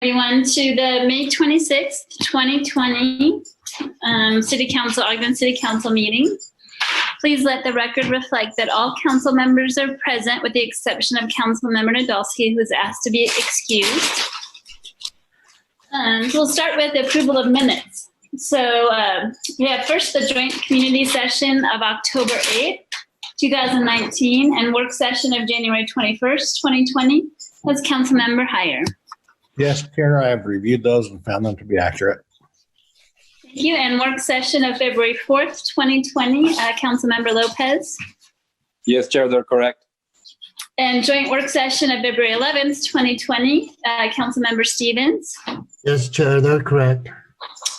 everyone to the May 26th, 2020 City Council, Ogden City Council meeting. Please let the record reflect that all council members are present with the exception of Councilmember Nadolski, who is asked to be excused. We'll start with the approval of minutes. So we have first the joint community session of October 8th, 2019, and work session of January 21st, 2020. Was Councilmember Heyer? Yes, Chair, I have reviewed those and found them to be accurate. Thank you. And work session of February 4th, 2020, Councilmember Lopez? Yes, Chair, they're correct. And joint work session of February 11th, 2020, Councilmember Stevens? Yes, Chair, they're correct.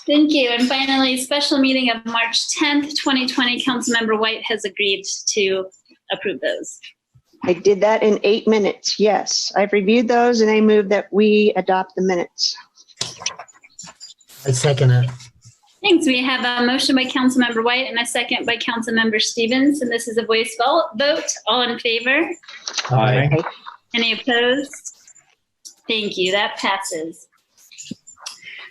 Thank you. And finally, special meeting of March 10th, 2020, Councilmember White has agreed to approve those. I did that in 8 minutes. Yes, I've reviewed those and I move that we adopt the minutes. I second it. Thanks. We have a motion by Councilmember White and a second by Councilmember Stevens, and this is a voice vote. All in favor? Aye. Any opposed? Thank you. That passes.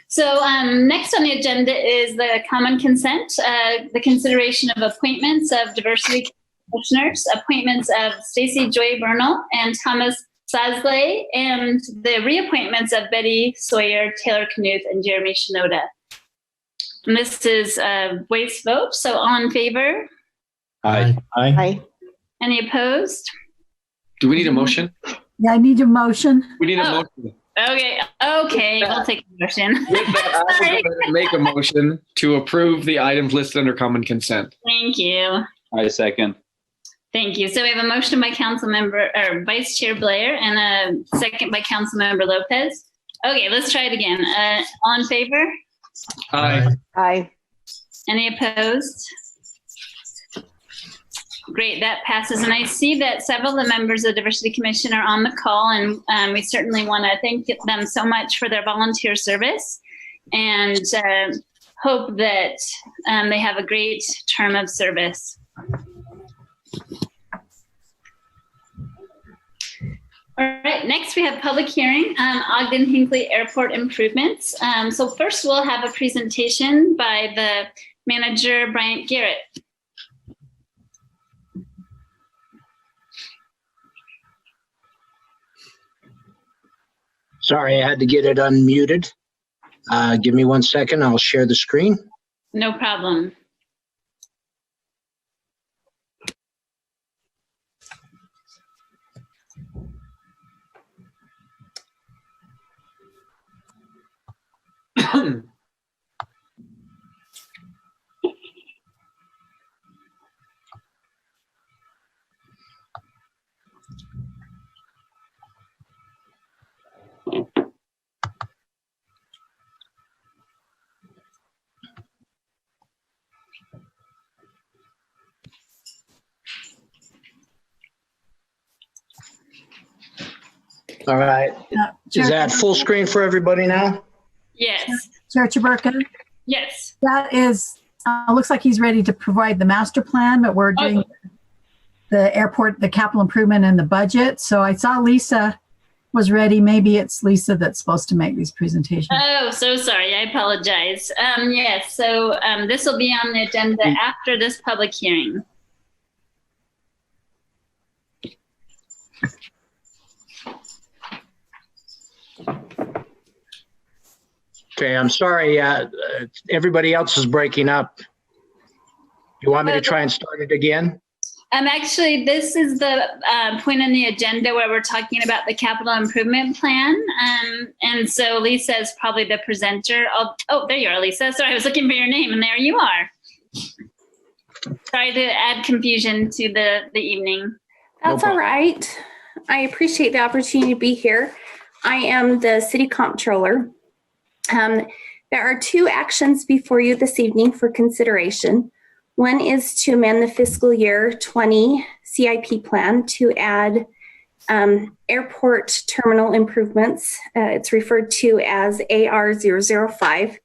So next on the agenda is the common consent, the consideration of appointments of diversity commissioners, appointments of Stacey Joy Bernal and Thomas Sasley, and the reappointments of Betty Sawyer, Taylor Knuth, and Jeremy Shinoda. And this is a voice vote. So all in favor? Aye. Aye. Any opposed? Do we need a motion? Yeah, I need a motion. We need a motion. Okay, we'll take a motion. With that, I will go ahead and make a motion to approve the items listed under common consent. Thank you. I second. Thank you. So we have a motion by Councilmember or Vice Chair Blair and a second by Councilmember Lopez. Okay, let's try it again. All in favor? Aye. Aye. Any opposed? Great, that passes. And I see that several of the members of the Diversity Commission are on the call, and we certainly want to thank them so much for their volunteer service and hope that they have a great term of service. All right, next we have public hearing, Ogden Hinckley Airport improvements. So first we'll have a presentation by the manager, Bryant Garrett. Sorry, I had to get it unmuted. Give me 1 second, I'll share the screen. No problem. All right, is that full screen for everybody now? Yes. Chair Chaburka? Yes. That is, looks like he's ready to provide the master plan, but we're doing the airport, the capital improvement and the budget. So I saw Lisa was ready. Maybe it's Lisa that's supposed to make these presentations. Oh, so sorry. I apologize. Yes, so this will be on the agenda after this public hearing. Okay, I'm sorry, everybody else is breaking up. You want me to try and start it again? Actually, this is the point on the agenda where we're talking about the capital improvement plan. And so Lisa is probably the presenter. Oh, there you are, Lisa. Sorry, I was looking for your name, and there you are. Sorry to add confusion to the evening. That's all right. I appreciate the opportunity to be here. I am the city comptroller. There are two actions before you this evening for consideration. One is to amend the fiscal year 20 CIP plan to add airport terminal improvements. It's referred to as AR005.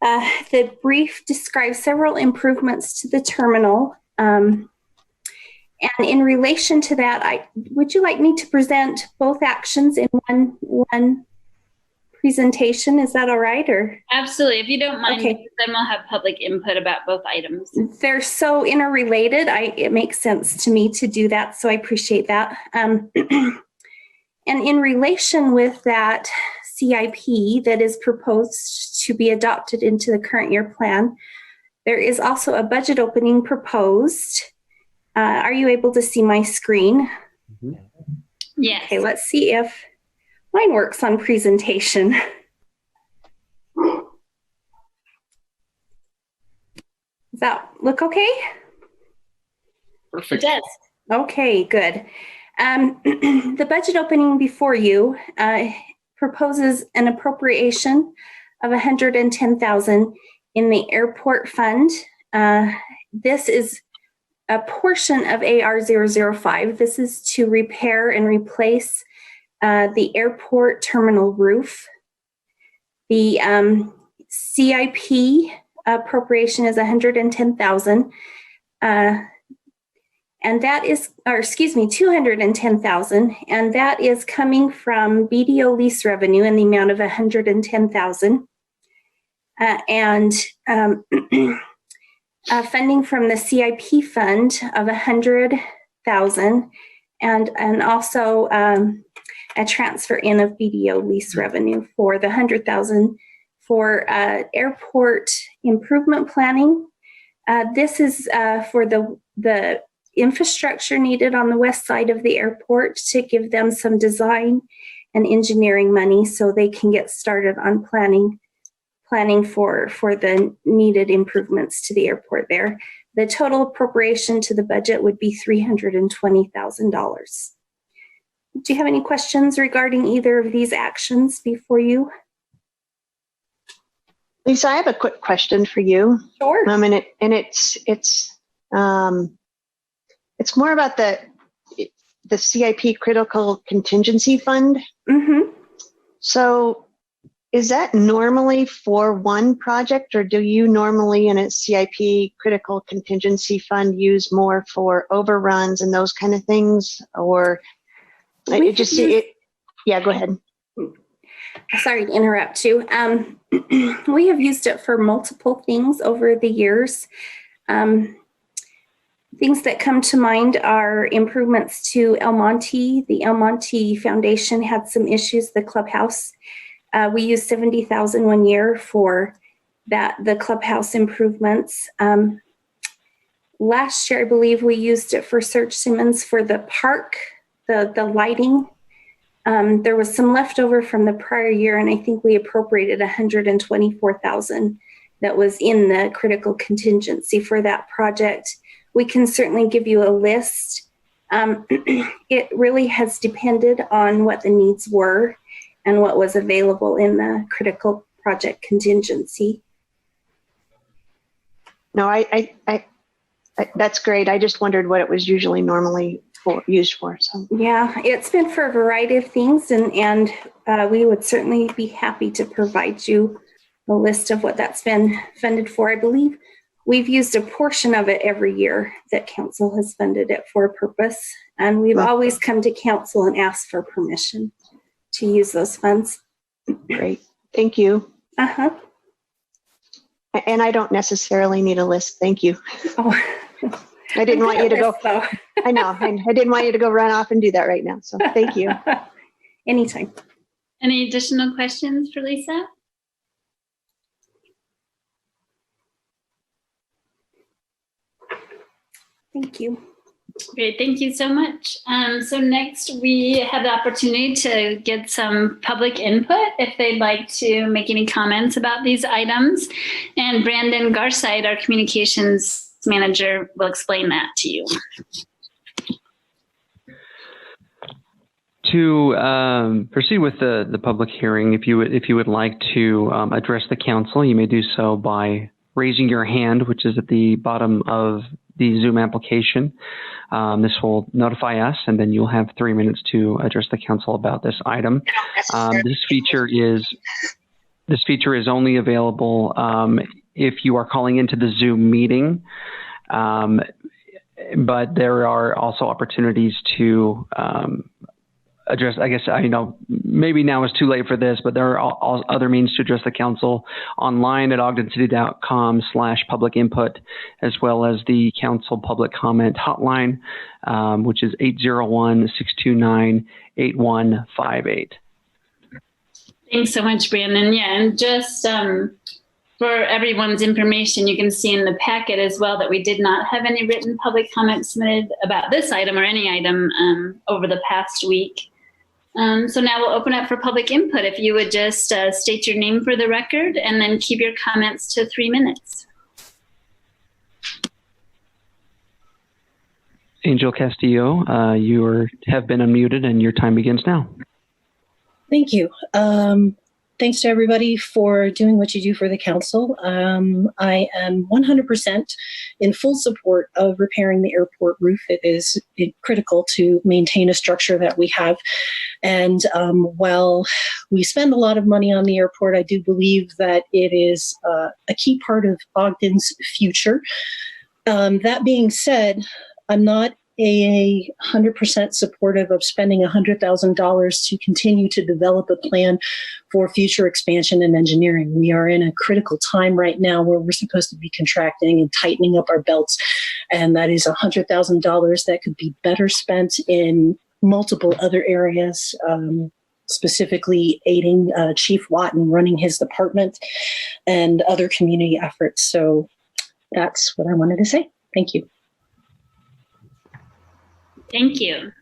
The brief describes several improvements to the terminal. And in relation to that, would you like me to present both actions in one presentation. Is that all right? Or Absolutely. If you don't mind, Okay. because then we'll have public input about both items. they're so interrelated. It makes sense to me to do that, so I appreciate that. And in relation with that CIP that is proposed to be adopted into the current year plan, there is also a budget opening proposed. Are you able to see my screen? Yes. Okay, let's see if mine works on presentation. Does that look okay? It Perfect. does. Okay, good. The budget opening before you proposes an appropriation of $110,000 in the airport fund. This is a portion of AR005. This is to repair and replace the airport terminal roof. The CIP appropriation is $110,000. And that is, or excuse me, $210,000, and that is coming from BDO lease revenue in the amount of $110,000, and funding from the CIP fund of $100,000, and also a transfer in of BDO lease revenue for the $100,000 for airport improvement planning. This is for the infrastructure needed on the west side of the airport to give them some design and engineering money so they can get started on planning for the needed improvements to the airport there. The total appropriation to the budget would be $320,000. Do you have any questions regarding either of these actions before you? Lisa, I have a quick question for you. Sure. It's more about the CIP Critical Contingency Fund. Mm-hmm. So is that normally for one project, or do you normally in a CIP Critical Contingency Fund use more for overruns and those kind of things? Or We it just could use- it, yeah, go ahead. Sorry to interrupt you. We have used it for multiple things over the years. Things that come to mind are improvements to El Monte. The El Monte Foundation had some issues, the clubhouse. We used $70,000 one year for the clubhouse improvements. Last year, I believe we used it for Serge Simmons for the park, the lighting. There was some leftover from the prior year, and I think we appropriated $124,000 that was in the critical contingency for that project. We can certainly give you a list. It really has depended on what the needs were and what was available in the critical project contingency. No, I that's great. I just wondered what it was usually normally used for. So Yeah, it's been for a variety of things, and we would certainly be happy to provide you a list of what that's been funded for. I believe we've used a portion of it every year that council has funded it for a purpose, and we've always come to council and asked for permission to use those funds. great. Thank you. Uh-huh. And I don't necessarily need a list. Thank you. Oh. I didn't want you to go. So. I know. I didn't want you to go run off and do that right now. So thank you. Anytime. Any additional questions for Lisa? Thank you. Great, thank you so much. So next we have the opportunity to get some public input if they'd like to make any comments about these items. And Brandon Garside, our communications manager, will explain that to you. To proceed with the public hearing, if you would like to address the council, you may do so by raising your hand, which is at the bottom of the Zoom application. This will notify us, and then you'll have 3 minutes to address the council about this item. This feature is only available if you are calling into the Zoom meeting, but there are also opportunities to address, I guess, maybe now is too late for this, but there are all other means to address the council online at ogdencity.com/public input, as well as the council public comment hotline, which is 801-629-8158. Thanks so much, Brandon. Yeah, and just for everyone's information, you can see in the packet as well that we did not have any written public comments submitted about this item or any item over the past week. So now we'll open up for public input. If you would just state your name for the record and then keep your comments to 3 minutes. Angel Castillo, you have been unmuted and your time begins now. Thank you. Thanks to everybody for doing what you do for the council. I am 100% in full support of repairing the airport roof. It is critical to maintain a structure that we have. And while we spend a lot of money on the airport, I do believe that it is a key part of Ogden's future. That being said, I'm not 100% supportive of spending $100,000 to continue to develop a plan for future expansion and engineering. We are in a critical time right now where we're supposed to be contracting and tightening up our belts, and that is $100,000 that could be better spent in multiple other areas, specifically aiding Chief Watt in running his department and other community efforts. So that's what I wanted to say. Thank you. Thank you.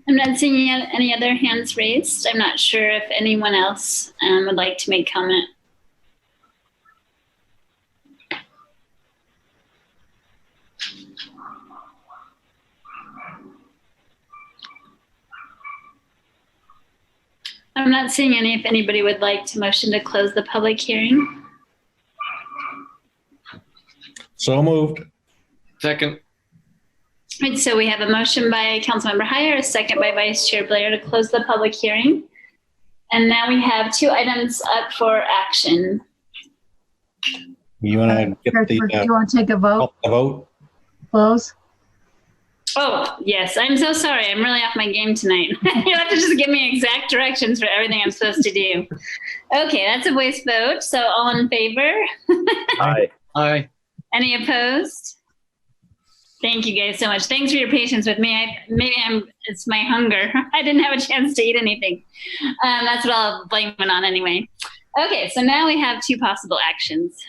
I'm not seeing any other hands raised. I'm not sure if anyone else would like to make comment. I'm not seeing any. If anybody would like to motion to close the public hearing. So moved. Second. Right, so we have a motion by Councilmember Heyer, a second by Vice Chair Blair to close the public hearing. And now we have 2 items up for action. You want to get Do you want to take a vote? vote? Close? Oh, yes. I'm so sorry. I'm really off my game tonight. You'll have to just give me exact directions for everything I'm supposed to do. Okay, that's a voice vote. So all in favor? Aye. Aye. Any opposed? Thank you guys so much. Thanks for your patience with me. It's my hunger. I didn't have a chance to eat anything. That's what I'll blame it on anyway. Okay, so now we have 2 possible actions.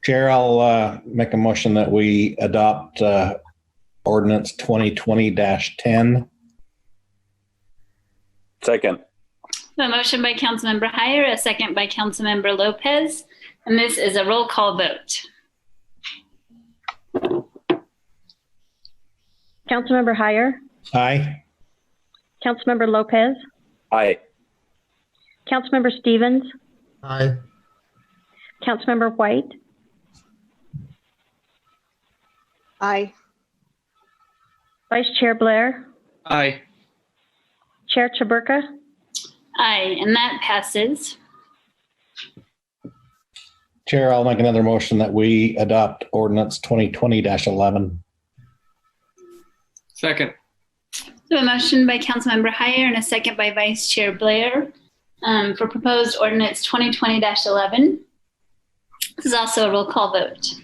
Chair, I'll make a motion that we adopt ordinance 2020-10. Second. A motion by Councilmember Heyer, a second by Councilmember Lopez, and this is a roll call vote. Councilmember Heyer, Aye. Councilmember Lopez, Aye. Councilmember Stevens, Aye. Councilmember White, Aye. Vice Chair Blair, Aye. Chair Chaburka, Aye, and that passes. Chair, I'll make another motion that we adopt ordinance 2020-11. Second. So a motion by Councilmember Heyer and a second by Vice Chair Blair for proposed ordinance 2020-11. This is also a roll call vote.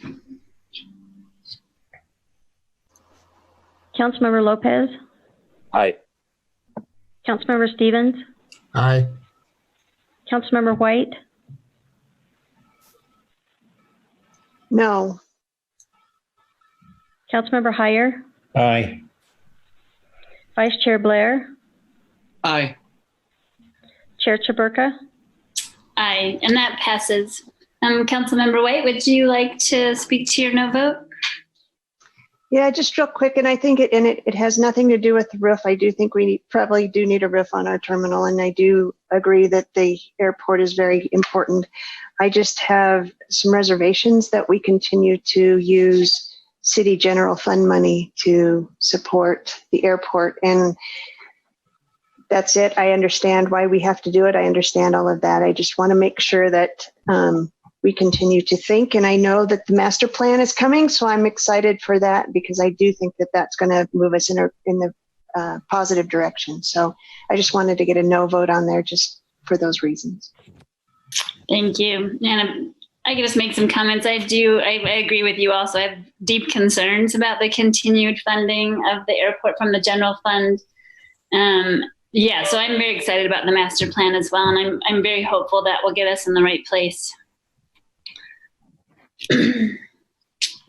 Councilmember Lopez, Aye. Councilmember Stevens, Aye. Councilmember White, No. Councilmember Heyer, Aye. Vice Chair Blair, Aye. Chair Chaburka, Aye, and that passes. Councilmember White, would you like to speak to your no vote? Yeah, just real quick, and I think it has nothing to do with the roof. I do think we probably do need a roof on our terminal, and I do agree that the airport is very important. I just have some reservations that we continue to use city general fund money to support the airport, and that's it. I understand why we have to do it. I understand all of that. I just want to make sure that we continue to think. And I know that the master plan is coming, so I'm excited for that because I do think that that's going to move us in the positive direction. So I just wanted to get a no vote on there just for those reasons. Thank you. And I can just make some comments. I agree with you also. I have deep concerns about the continued funding of the airport from the general fund. So I'm very excited about the master plan as well. And I'm very hopeful that will get us in the right place.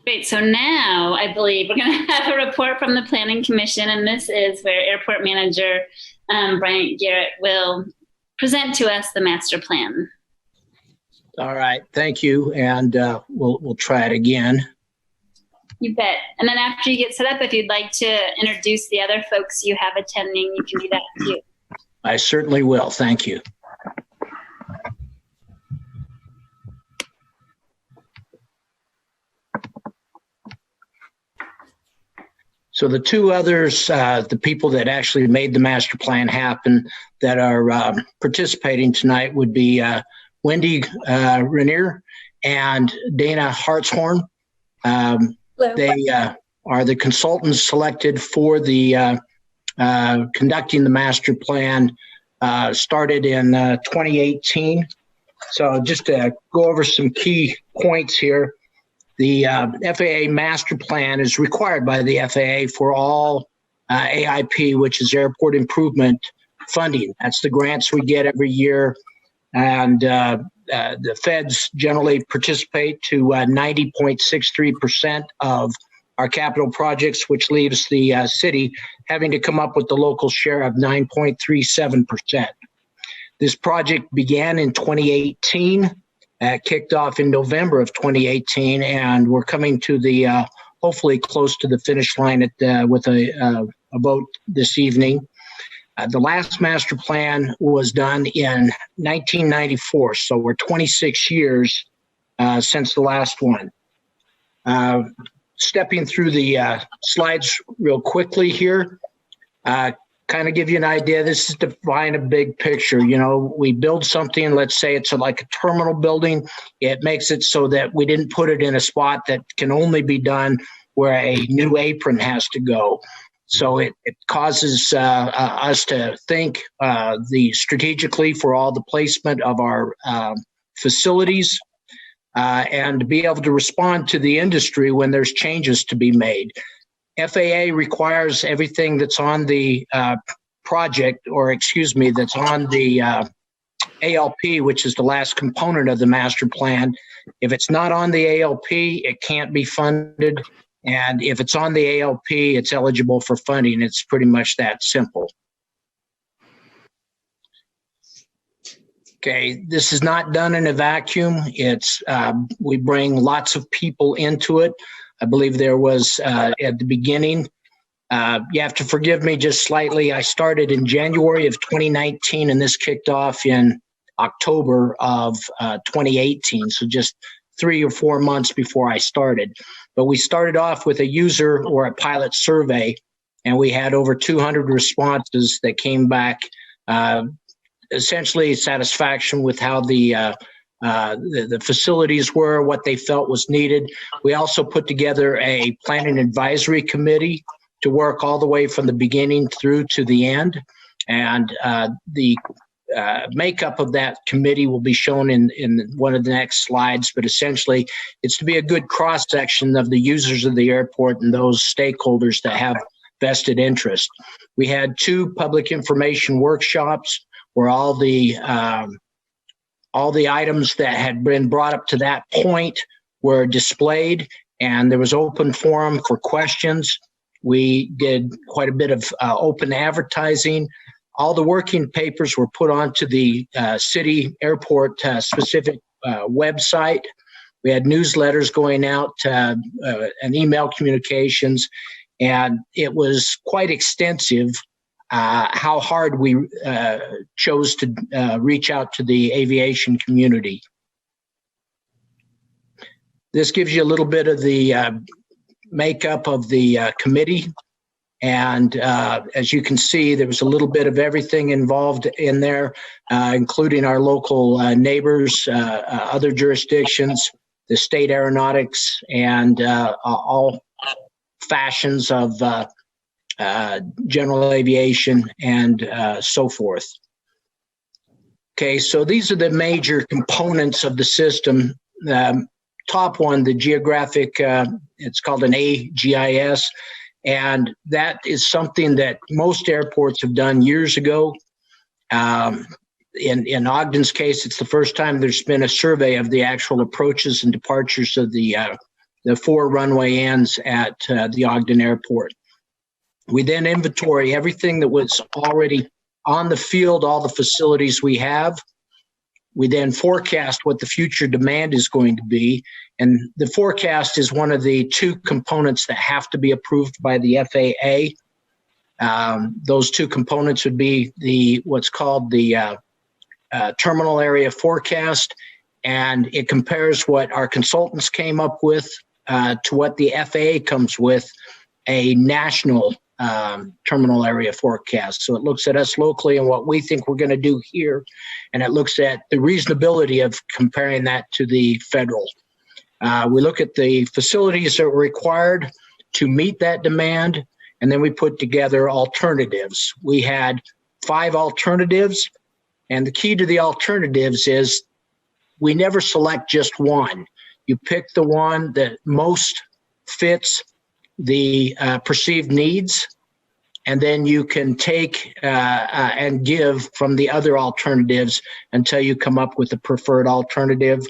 Great. So now I believe we're going to have a report from the Planning Commission. And this is where Airport Manager Bryant Garrett will present to us the master plan. All right, thank you, and we'll try it again. You bet. And then after you get set up, if you'd like to introduce the other folks you have attending, you can do that too. I certainly will. Thank you. So the two others, the people that actually made the master plan happen that are participating tonight would be Wendy Rainier and Dana Hartshorn. They are the consultants selected for the conducting the master plan, started in 2018. So just to go over some key points here, the FAA master plan is required by the FAA for all AIP, which is airport improvement funding. That's the grants we get every year. And the feds generally participate to 90.63% of our capital projects, which leaves the city having to come up with the local share of 9.37%. This project began in 2018, kicked off in November of 2018, and we're coming to the hopefully close to the finish line with a vote this evening. The last master plan was done in 1994, so we're 26 years since the last one. Stepping through the slides real quickly here, kind of give you an idea. This is to define a big picture. You know, we build something, let's say it's like a terminal building. It makes it so that we didn't put it in a spot that can only be done where a new apron has to go. So it causes us to think strategically for all the placement of our facilities and to be able to respond to the industry when there's changes to be made. FAA requires everything that's on the project, or excuse me, that's on the ALP, which is the last component of the master plan. If it's not on the ALP, it can't be funded. And if it's on the ALP, it's eligible for funding. It's pretty much that simple. Okay, this is not done in a vacuum. It's we bring lots of people into it. I believe there was at the beginning, you have to forgive me just slightly. I started in January of 2019 and this kicked off in October of 2018. So just 3 or 4 months before I started. But we started off with a user or a pilot survey, and we had over 200 responses that came back, essentially satisfaction with how the facilities were, what they felt was needed. We also put together a planning advisory committee to work all the way from the beginning through to the end. And the makeup of that committee will be shown in one of the next slides, but essentially it's to be a good cross-section of the users of the airport and those stakeholders that have vested interest. We had 2 public information workshops where all the items that had been brought up to that point were displayed, and there was open forum for questions. We did quite a bit of open advertising. All the working papers were put onto the city airport specific website. We had newsletters going out and email communications, and it was quite extensive how hard we chose to reach out to the aviation community. This gives you a little bit of the makeup of the committee. And as you can see, there was a little bit of everything involved in there, including our local neighbors, other jurisdictions, the state aeronautics, and all fashions of general aviation and so forth. Okay, so these are the major components of the system. Top one, the geographic, it's called an AGIS, and that is something that most airports have done years ago. In Ogden's case, it's the first time there's been a survey of the actual approaches and departures of the 4 runway ends at the Ogden Airport. We then inventory everything that was already on the field, all the facilities we have. We then forecast what the future demand is going to be. And the forecast is one of the 2 components that have to be approved by the FAA. Those 2 components would be what's called the terminal area forecast, and it compares what our consultants came up with to what the FAA comes with, a national terminal area forecast. So it looks at us locally and what we think we're going to do here, and it looks at the reasonability of comparing that to the federal. We look at the facilities that were required to meet that demand, and then we put together alternatives. We had 5 alternatives, and the key to the alternatives is we never select just one. You pick the one that most fits the perceived needs, and then you can take and give from the other alternatives until you come up with the preferred alternative.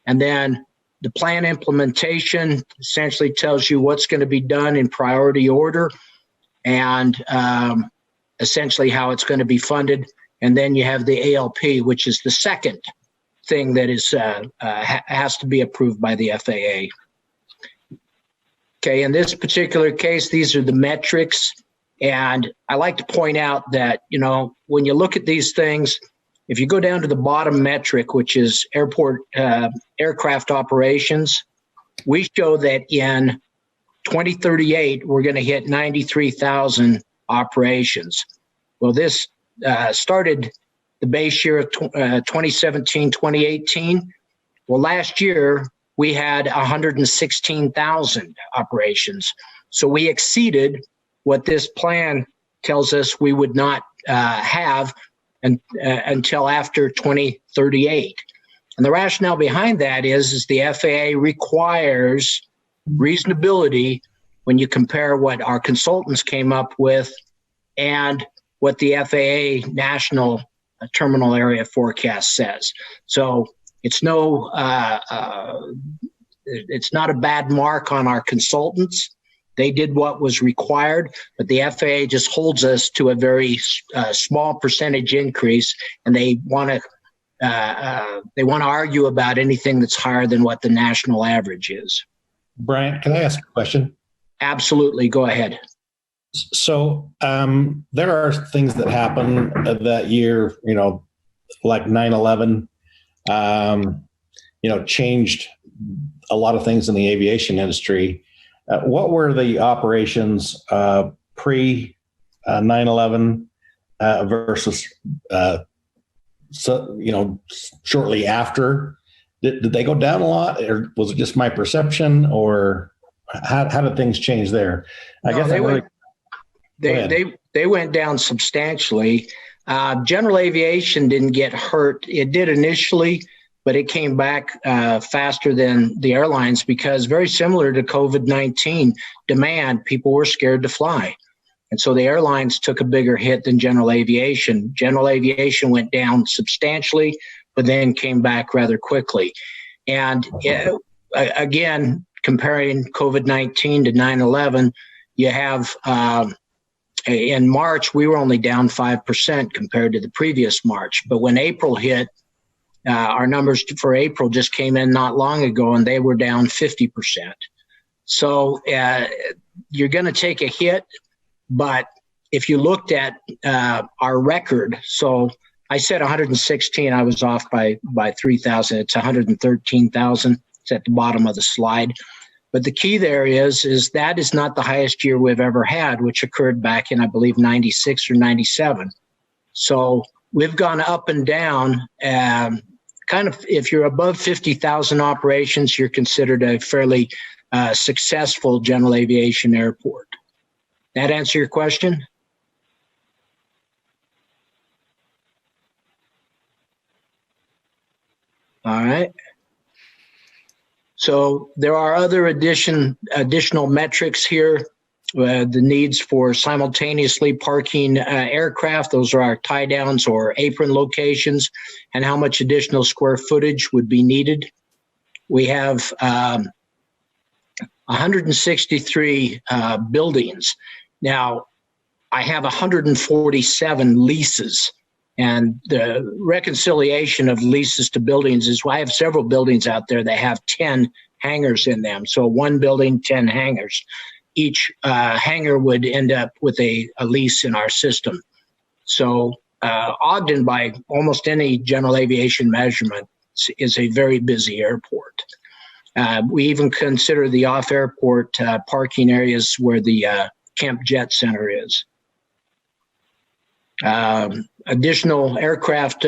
And then the plan implementation essentially tells you what's going to be done in priority order and essentially how it's going to be funded. And then you have the ALP, which is the second thing that is has to be approved by the FAA. Okay, in this particular case, these are the metrics. And I like to point out that, you know, when you look at these things, if you go down to the bottom metric, which is airport aircraft operations, we show that in 2038, we're going to hit 93,000 operations. Well, this started the base year of 2017, 2018. Well, last year, we had 116,000 operations. So we exceeded what this plan tells us we would not have until after 2038. And the rationale behind that is the FAA requires reasonability when you compare what our consultants came up with and what the FAA National Terminal Area Forecast says. So it's it's not a bad mark on our consultants. They did what was required, but the FAA just holds us to a very small percentage increase, and they want to argue about anything that's higher than what the national average is. Bryant, can I ask a question? Absolutely, go ahead. So there are things that happen that year, you know, like 9/11, you know, changed a lot of things in the aviation industry. What were the operations pre 9/11 versus, so, you know, shortly after? Did they go down a lot, or was it just my perception, or how did things change there? I guess they went down substantially. General aviation didn't get hurt. It did initially, but it came back faster than the airlines because, very similar to COVID-19 demand, people were scared to fly. And so the airlines took a bigger hit than general aviation. General aviation went down substantially, but then came back rather quickly. And again, comparing COVID-19 to 9/11, you have in March, we were only down 5% compared to the previous March. But when April hit, our numbers for April just came in not long ago, and they were down 50%. So you're going to take a hit, but if you looked at our record, so I said 116, I was off by 3,000. It's 113,000. It's at the bottom of the slide. But the key there is that is not the highest year we've ever had, which occurred back in, I believe, 96 or 97. So we've gone up and down. Kind of, if you're above 50,000 operations, you're considered a fairly successful general aviation airport. That answer your question? All right. So there are other additional metrics here. The needs for simultaneously parking aircraft, those are our tie downs or apron locations, and how much additional square footage would be needed. We have 163 buildings. Now, I have 147 leases, and the reconciliation of leases to buildings is I have several buildings out there that have 10 hangars in them. So one building, 10 hangars. Each hangar would end up with a lease in our system. So Ogden, by almost any general aviation measurement, is a very busy airport. We even consider the off-airport parking areas where the Kemp Jet Center is. Additional aircraft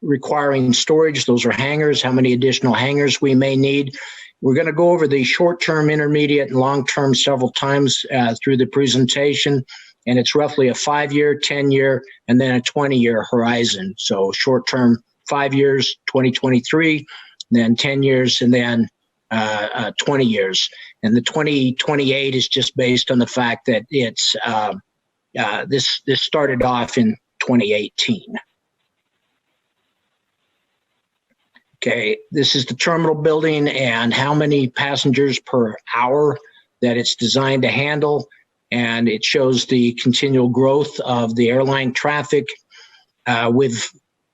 requiring storage, those are hangars, how many additional hangars we may need. We're going to go over the short-term, intermediate, and long-term several times through the presentation, and it's roughly a 5-year, 10-year, and then a 20-year horizon. So short-term, 5 years, 2023, then 10 years, and then 20 years. And the 2028 is just based on the fact that it's this started off in 2018. Okay, this is the terminal building and how many passengers per hour that it's designed to handle. And it shows the continual growth of the airline traffic. We've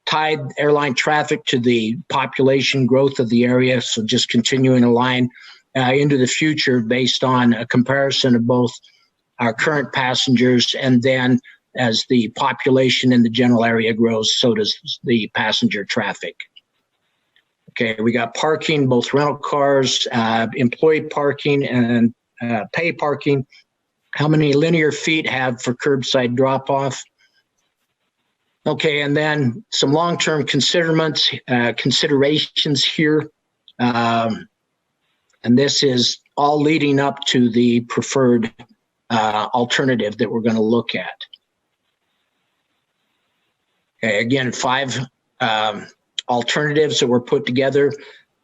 tied airline traffic to the population growth of the area. So just continuing a line into the future based on a comparison of both our current passengers, and then as the population in the general area grows, so does the passenger traffic. Okay, we got parking, both rental cars, employee parking, and pay parking. How many linear feet have for curbside drop-off? Okay, and then some long-term considerations here. And this is all leading up to the preferred alternative that we're going to look at. Okay, again, 5 alternatives that were put together.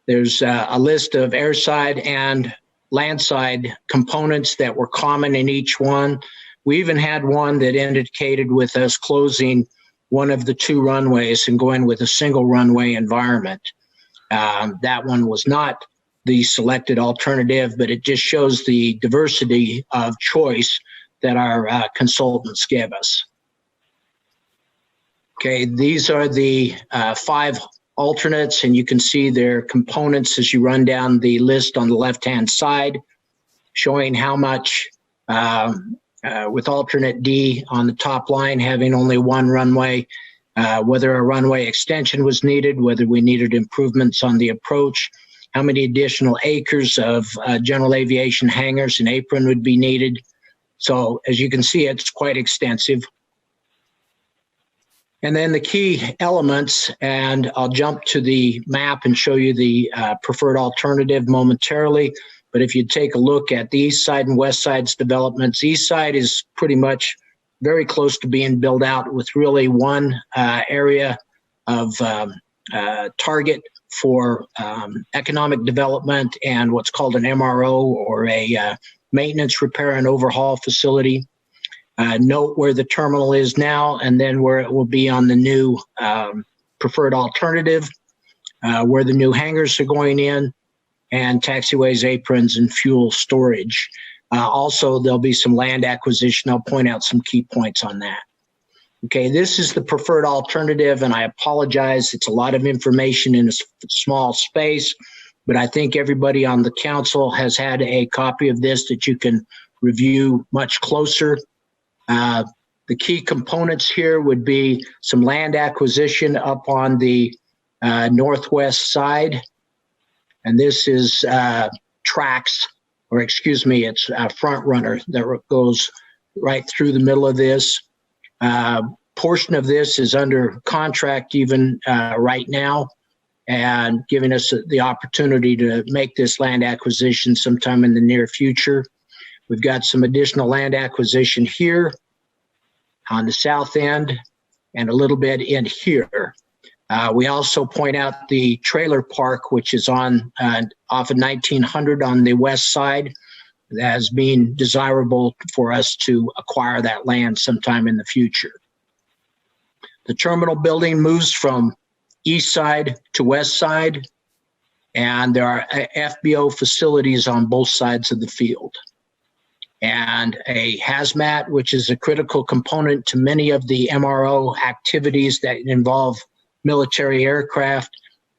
There's a list of airside and landside components that were common in each one. We even had one that indicated with us closing one of the 2 runways and going with a single runway environment. That one was not the selected alternative, but it just shows the diversity of choice that our consultants gave us. Okay, these are the 5 alternates, and you can see their components as you run down the list on the left-hand side, showing how much with alternate D on the top line, having only 1 runway, whether a runway extension was needed, whether we needed improvements on the approach, how many additional acres of general aviation hangars and apron would be needed. So as you can see, it's quite extensive. And then the key elements, and I'll jump to the map and show you the preferred alternative momentarily. But if you take a look at the east side and west side's developments, east side is pretty much very close to being built out with really one area of target for economic development and what's called an MRO, or a maintenance, repair, and overhaul facility. Note where the terminal is now, and then where it will be on the new preferred alternative, where the new hangars are going in, and taxiways, aprons, and fuel storage. Also, there'll be some land acquisition. I'll point out some key points on that. Okay, this is the preferred alternative, and I apologize. It's a lot of information in a small space, but I think everybody on the council has had a copy of this that you can review much closer. The key components here would be some land acquisition up on the northwest side, and this is tracks or excuse me, it's a front runner that goes right through the middle of this. Portion of this is under contract even right now, and giving us the opportunity to make this land acquisition sometime in the near future. We've got some additional land acquisition here on the south end and a little bit in here. We also point out the trailer park, which is on off of 1900 on the west side, as being desirable for us to acquire that land sometime in the future. The terminal building moves from east side to west side, and there are FBO facilities on both sides of the field. And a hazmat, which is a critical component to many of the MRO activities that involve military aircraft,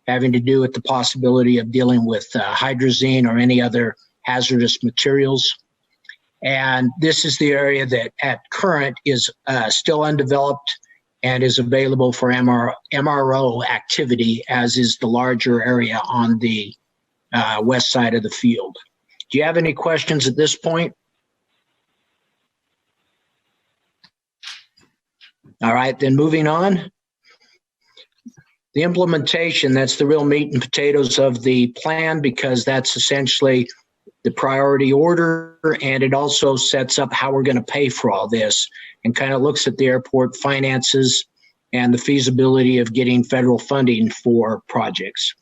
having to do with the possibility of dealing with hydrazine or any other hazardous materials. And this is the area that at current is still undeveloped and is available for MRO activity, as is the larger area on the west side of the field. Do you have any questions at this point? All right, then moving on. The implementation, that's the real meat and potatoes of the plan, because that's essentially the priority order, and it also sets up how we're going to pay for all this and kind of looks at the airport finances and the feasibility of getting federal funding for projects.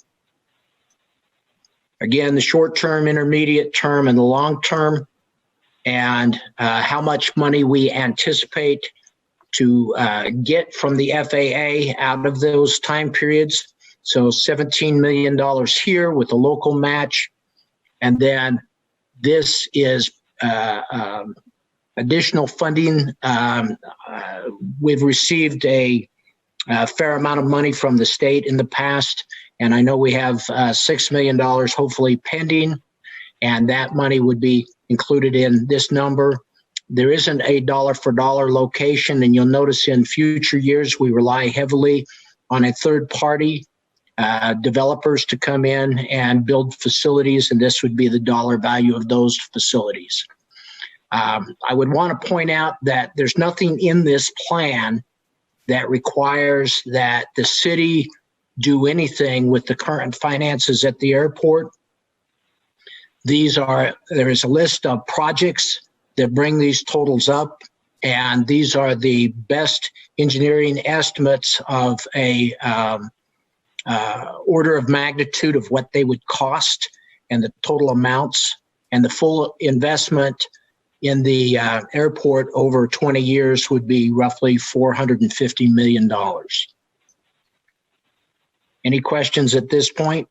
Again, the short term, intermediate term, and the long term, and how much money we anticipate to get from the FAA out of those time periods. So $17 million here with a local match. And then this is additional funding. We've received a fair amount of money from the state in the past, and I know we have $6 million hopefully pending, and that money would be included in this number. There isn't a dollar for dollar location, and you'll notice in future years we rely heavily on a third party developers to come in and build facilities, and this would be the dollar value of those facilities. I would want to point out that there's nothing in this plan that requires that the city do anything with the current finances at the airport. There is a list of projects that bring these totals up, and these are the best engineering estimates of a order of magnitude of what they would cost and the total amounts, and the full investment in the airport over 20 years would be roughly $450 million. Any questions at this point?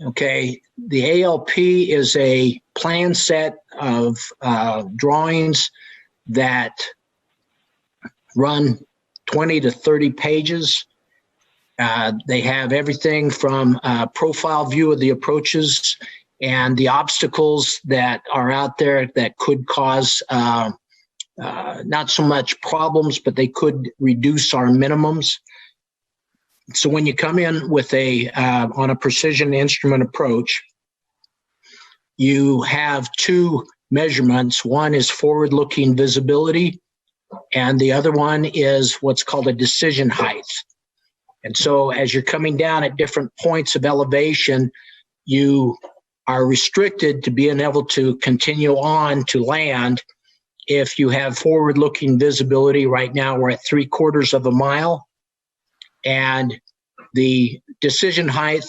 Okay, the ALP is a plan set of drawings that run 20 to 30 pages. They have everything from a profile view of the approaches and the obstacles that are out there that could cause not so much problems, but they could reduce our minimums. So when you come in with on a precision instrument approach, you have two measurements. One is forward-looking visibility, and the other one is what's called a decision height. And so as you're coming down at different points of elevation, you are restricted to being able to continue on to land if you have forward-looking visibility. Right now we're at 3/4 of a mile. And the decision height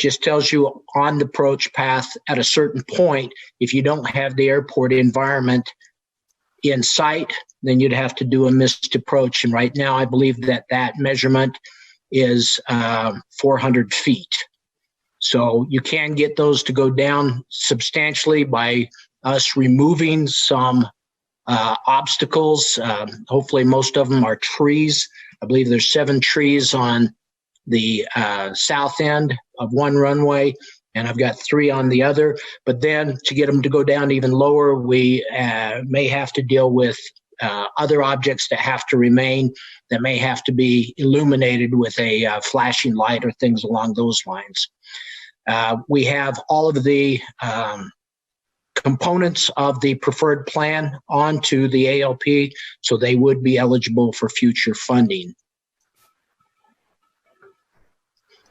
just tells you on the approach path at a certain point. If you don't have the airport environment in sight, then you'd have to do a missed approach. And right now I believe that that measurement is 400 feet. So you can get those to go down substantially by us removing some obstacles. Hopefully most of them are trees. I believe there's 7 trees on the south end of one runway, and I've got 3 on the other. But then to get them to go down even lower, we may have to deal with other objects that have to remain, that may have to be illuminated with a flashing light or things along those lines. We have all of the components of the preferred plan onto the ALP, so they would be eligible for future funding.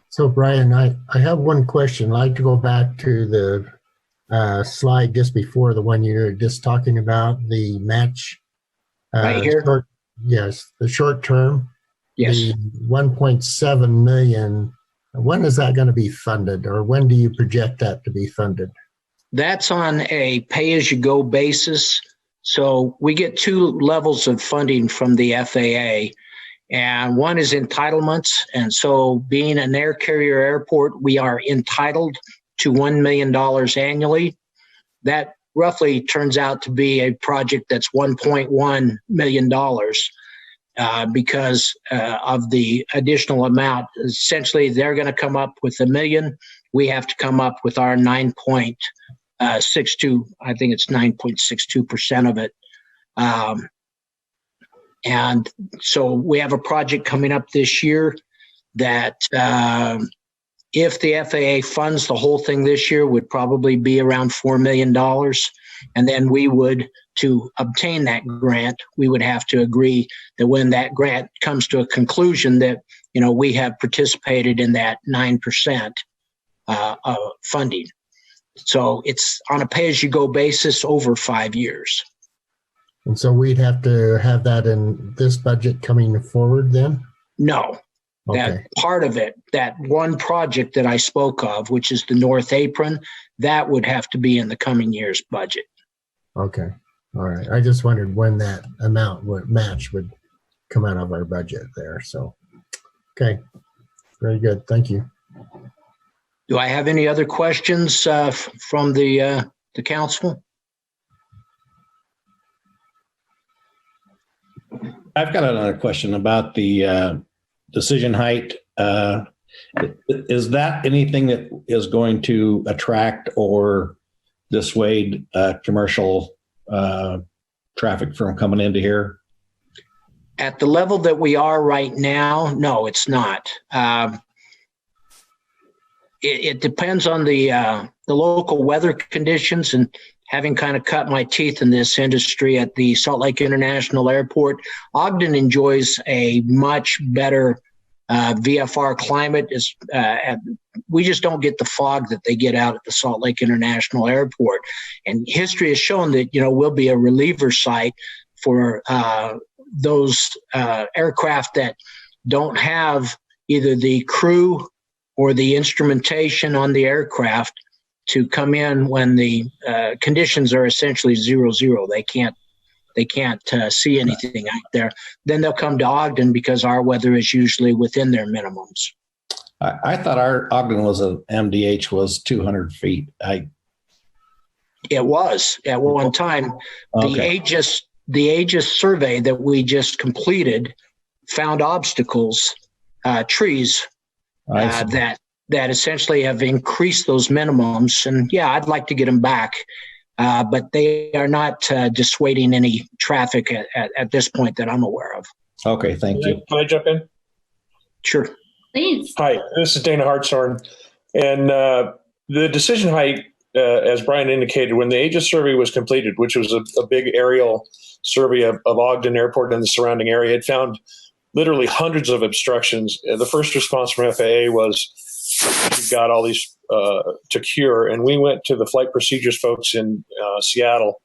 So Brian, I have one question. I'd like to go back to the slide just before the one you're just talking about, the match. Right here? Yes, the short term. Yes. The 1.7 million, when is that going to be funded, or when do you project that to be funded? That's on a pay-as-you-go basis. So we get two levels of funding from the FAA. And one is entitlements. And so being an air carrier airport, we are entitled to $1 million annually. That roughly turns out to be a project that's $1.1 million because of the additional amount. Essentially, they're going to come up with $1 million. We have to come up with our 9.62, I think it's 9.62% of it. And so we have a project coming up this year that if the FAA funds the whole thing this year would probably be around $4 million. And then we would, to obtain that grant, we would have to agree that when that grant comes to a conclusion that, you know, we have participated in that 9% funding. So it's on a pay-as-you-go basis over 5 years. And so we'd have to have that in this budget coming forward then? No. Okay. That part of it, that one project that I spoke of, which is the North Apron, that would have to be in the coming year's budget. Okay. All right. I just wondered when that amount would come out of our budget there. So, okay. Very good. Thank you. Do I have any other questions from the council? I've got another question about the decision height. Is that anything that is going to attract or dissuade commercial traffic from coming into here? At the level that we are right now, no, it's not. It depends on the local weather conditions, and having kind of cut my teeth in this industry at the Salt Lake International Airport, Ogden enjoys a much better VFR climate. We just don't get the fog that they get out at the Salt Lake International Airport. And history has shown that, you know, we'll be a reliever site for those aircraft that don't have either the crew or the instrumentation on the aircraft to come in when the conditions are essentially 0-0. They can't see anything out there. Then they'll come to Ogden because our weather is usually within their minimums. I thought our Ogden was MDH was 200 feet. It was at one time. Okay. The Aegis survey that we just completed found obstacles, trees that essentially have increased those minimums. And yeah, I'd like to get them back. But they are not dissuading any traffic at this point that I'm aware of. Okay, thank you. Can I jump in? Sure. Please. Hi, this is Dana Hartshorn. And the decision height, as Brian indicated, when the Aegis survey was completed, which was a big aerial survey of Ogden Airport and the surrounding area, it found literally hundreds of obstructions. The first response from FAA was, we've got all these to cure. And we went to the flight procedures folks in Seattle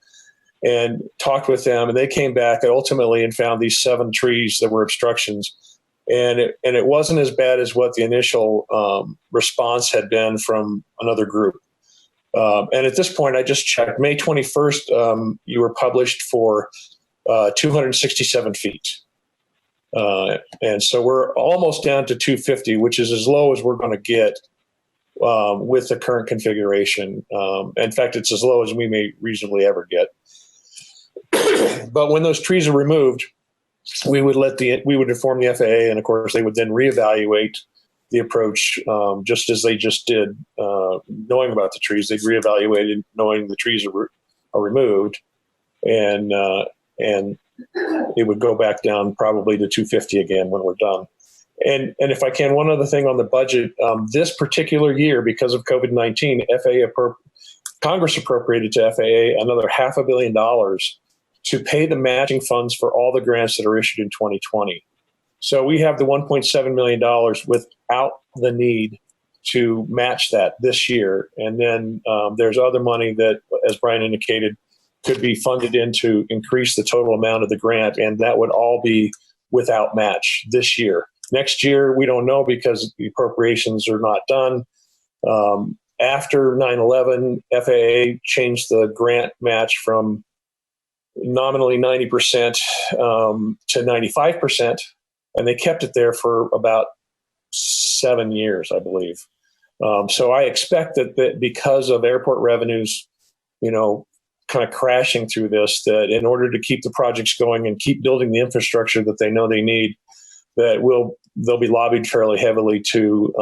and talked with them. And they came back ultimately and found these 7 trees that were obstructions. And it wasn't as bad as what the initial response had been from another group. And at this point, I just checked. May 21st, you were published for 267 feet. And so we're almost down to 250, which is as low as we're going to get with the current configuration. In fact, it's as low as we may reasonably ever get. But when those trees are removed, we would inform the FAA, and of course they would then reevaluate the approach, just as they just did, knowing about the trees. They'd reevaluate it, knowing the trees are removed, and it would go back down probably to 250 again when we're done. And if I can, one other thing on the budget, this particular year, because of COVID-19, Congress appropriated to FAA another $500 million to pay the matching funds for all the grants that are issued in 2020. So we have the $1.7 million without the need to match that this year. And then there's other money that, as Brian indicated, could be funded in to increase the total amount of the grant, and that would all be without match this year. Next year, we don't know because the appropriations are not done. After 9/11, FAA changed the grant match from nominally 90% to 95%, and they kept it there for about 7 years, I believe. So I expect that because of airport revenues, kind of crashing through this, that in order to keep the projects going and keep building the infrastructure that they know they need, that they'll be lobbied fairly heavily to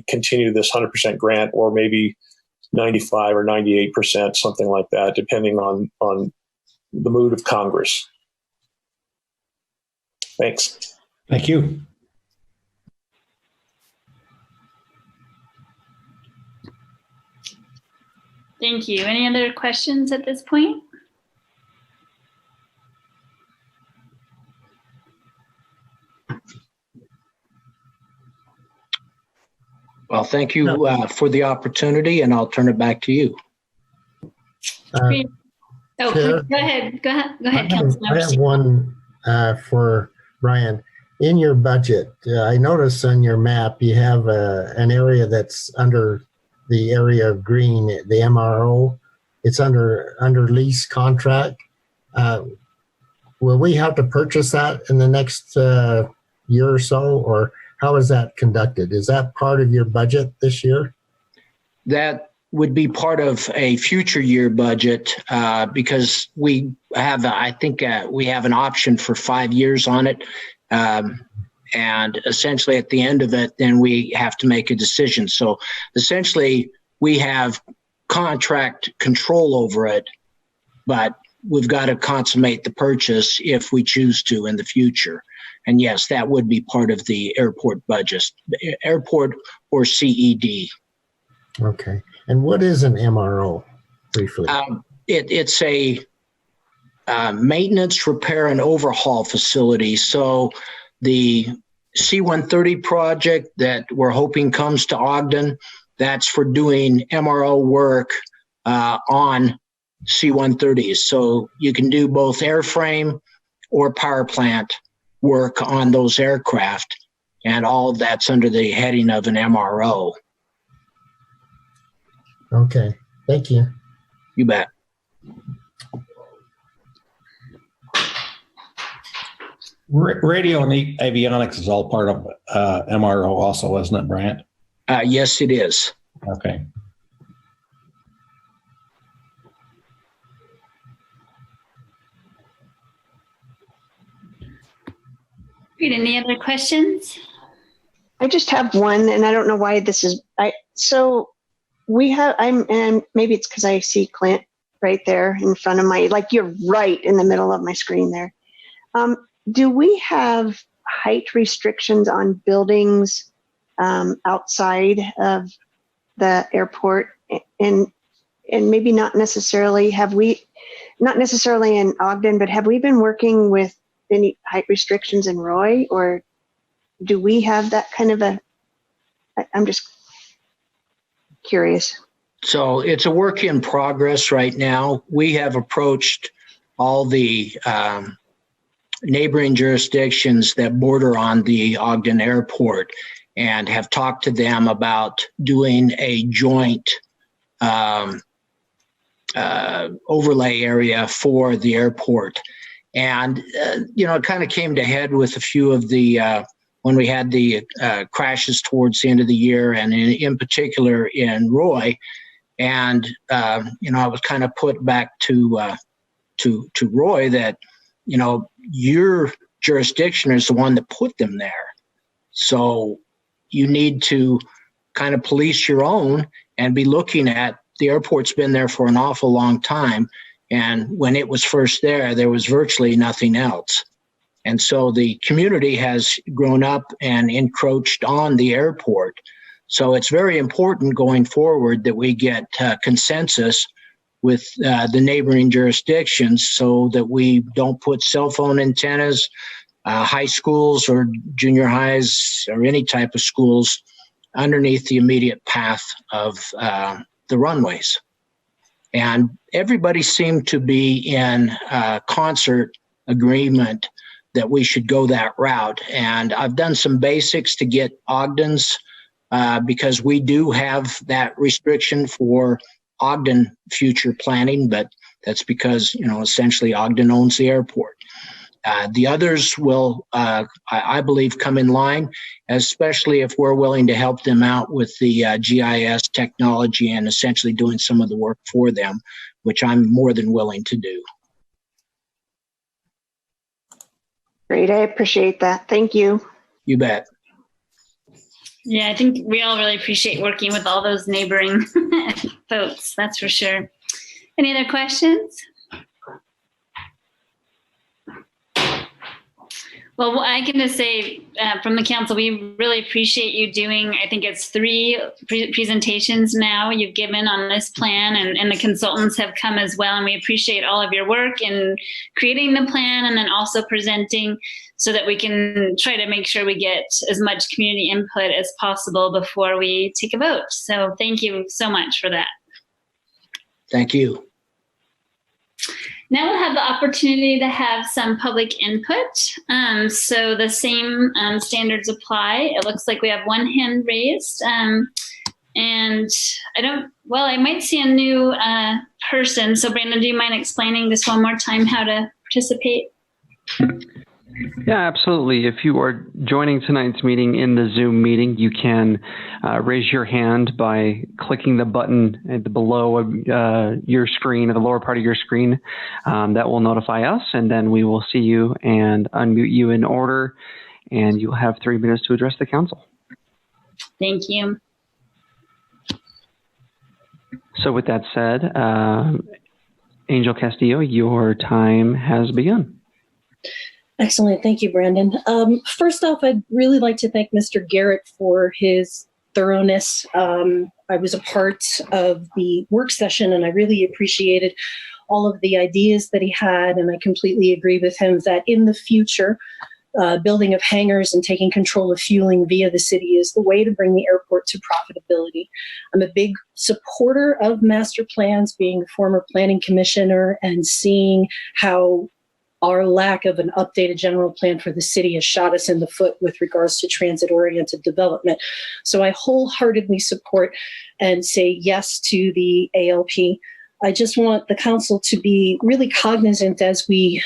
continue this 100% grant, or maybe 95 or 98%, something like that, depending on the mood of Congress. Thanks. Thank you. Thank you. Any other questions at this point? Well, thank you for the opportunity, and I'll turn it back to you. Go Chair? ahead. Go ahead, I Councilmember. have one for Brian. In your budget, I notice on your map you have an area that's under the area of green, the MRO. It's under lease contract. Will we have to purchase that in the next year or so, or how is that conducted? Is that part of your budget this year? That would be part of a future year budget because we have, we have an option for 5 years on it. And essentially at the end of it, then we have to make a decision. So essentially we have contract control over it, but we've got to consummate the purchase if we choose to in the future. And yes, that would be part of the airport budget, airport or CED. Okay. And what is an MRO, briefly? It's a maintenance, repair, and overhaul facility. So the C-130 project that we're hoping comes to Ogden, that's for doing MRO work on C-130s. So you can do both airframe or power plant work on those aircraft, and all of that's under the heading of an MRO. Okay, thank you. You bet. Radio and avionics is all part of MRO also, isn't it, Bryant? Yes, it is. Okay. Great. Any other questions? I just have one, and I don't know why this is. So we have. And maybe it's because I see Clint right there in front of you're right in the middle of my screen there. Do we have height restrictions on buildings outside of the airport, and maybe not necessarily? Not necessarily in Ogden, but have we been working with any height restrictions in Roy, or do we have that kind of I'm just curious. So it's a work in progress right now. We have approached all the neighboring jurisdictions that border on the Ogden Airport and have talked to them about doing a joint overlay area for the airport. And, it kind of came to head with a few of the, when we had the crashes towards the end of the year, and in particular in Roy. And, I was kind of put back to Roy that, your jurisdiction is the one that put them there. So you need to kind of police your own and be looking at the airport's been there for an awful long time. And when it was first there was virtually nothing else. And so the community has grown up and encroached on the airport. So it's very important going forward that we get consensus with the neighboring jurisdictions so that we don't put cell phone antennas, high schools or junior highs or any type of schools underneath the immediate path of the runways. And everybody seemed to be in concert agreement that we should go that route. And I've done some basics to get Ogden's because we do have that restriction for Ogden future planning, but that's because, essentially Ogden owns the airport. The others will, I believe, come in line, especially if we're willing to help them out with the GIS technology and essentially doing some of the work for them, which I'm more than willing to do. Great, I appreciate that. Thank you. You bet. Yeah, I think we all really appreciate working with all those neighboring folks, that's for sure. Any other questions? Well, I can just say from the council, we really appreciate you doing, I think it's 3 presentations now you've given on this plan, and the consultants have come as well. And we appreciate all of your work in creating the plan and then also presenting so that we can try to make sure we get as much community input as possible before we take a vote. So thank you so much for that. Thank you. Now we'll have the opportunity to have some public input. So the same standards apply. It looks like we have one hand raised. And I might see a new person. So Brandon, do you mind explaining just one more time how to participate? Yeah, absolutely. If you are joining tonight's meeting in the Zoom meeting, you can raise your hand by clicking the button below your screen, at the lower part of your screen. That will notify us, and then we will see you and unmute you in order, and you'll have 3 minutes to address the council. Thank you. So with that said, Angel Castillo, your time has begun. Excellent. Thank you, Brandon. First off, I'd really like to thank Mr. Garrett for his thoroughness. I was a part of the work session, and I really appreciated all of the ideas that he had, and I completely agree with him that in the future, building of hangars and taking control of fueling via the city is the way to bring the airport to profitability. I'm a big supporter of master plans, being a former planning commissioner and seeing how our lack of an updated general plan for the city has shot us in the foot with regards to transit-oriented development. So I wholeheartedly support and say yes to the ALP. I just want the council to be really cognizant as we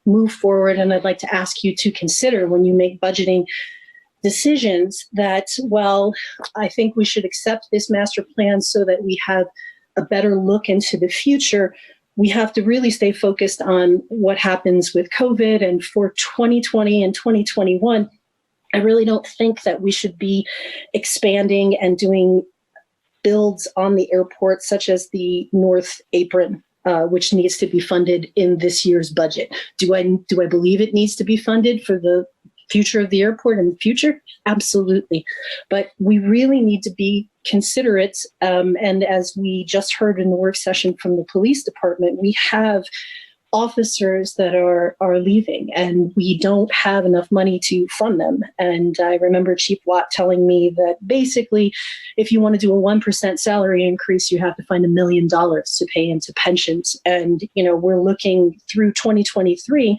move forward, and I'd like to ask you to consider when you make budgeting decisions that, well, I think we should accept this master plan so that we have a better look into the future. We have to really stay focused on what happens with COVID, and for 2020 and 2021, I really don't think that we should be expanding and doing builds on the airport, such as the North Apron, which needs to be funded in this year's budget. Do I believe it needs to be funded for the future of the airport in the future? Absolutely. But we really need to be considerate. And as we just heard in the work session from the police department, we have officers that are leaving, and we don't have enough money to fund them. And I remember Chief Watt telling me that basically, if you want to do a 1% salary increase, you have to find $1 million to pay into pensions. And, we're looking through 2023.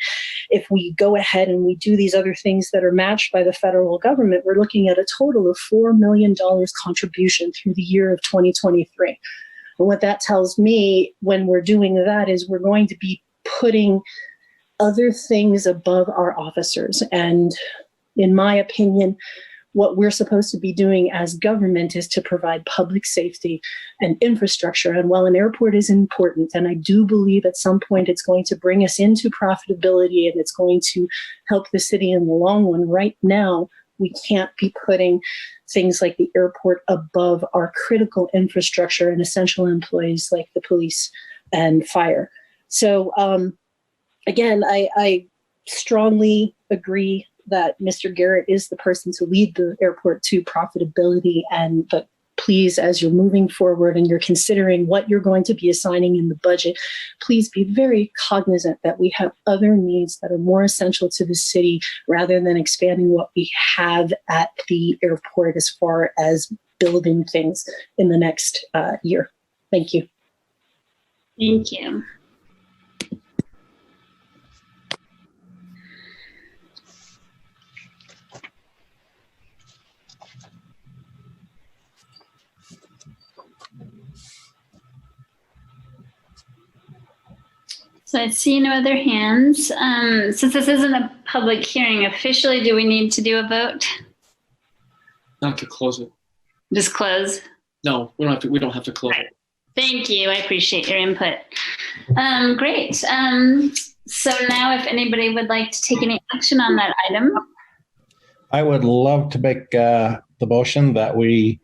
If we go ahead and we do these other things that are matched by the federal government, we're looking at a total of $4 million contribution through the year of 2023. And what that tells me when we're doing that is we're going to be putting other things above our officers. And in my opinion, what we're supposed to be doing as government is to provide public safety and infrastructure. And while an airport is important, and I do believe at some point it's going to bring us into profitability and it's going to help the city in the long run, right now, we can't be putting things like the airport above our critical infrastructure and essential employees like the police and fire. So again, I strongly agree that Mr. Garrett is the person to lead the airport to profitability, but please, as you're moving forward and you're considering what you're going to be assigning in the budget, please be very cognizant that we have other needs that are more essential to the city rather than expanding what we have at the airport as far as building things in the next year. Thank you. Thank you. So I see no other hands. Since this isn't a public hearing officially, do we need to do a vote? Not to close it. Just close? No, we don't have to close it. Thank you. I appreciate your input. Great. So now if anybody would like to take any action on that item. I would love to make the motion that we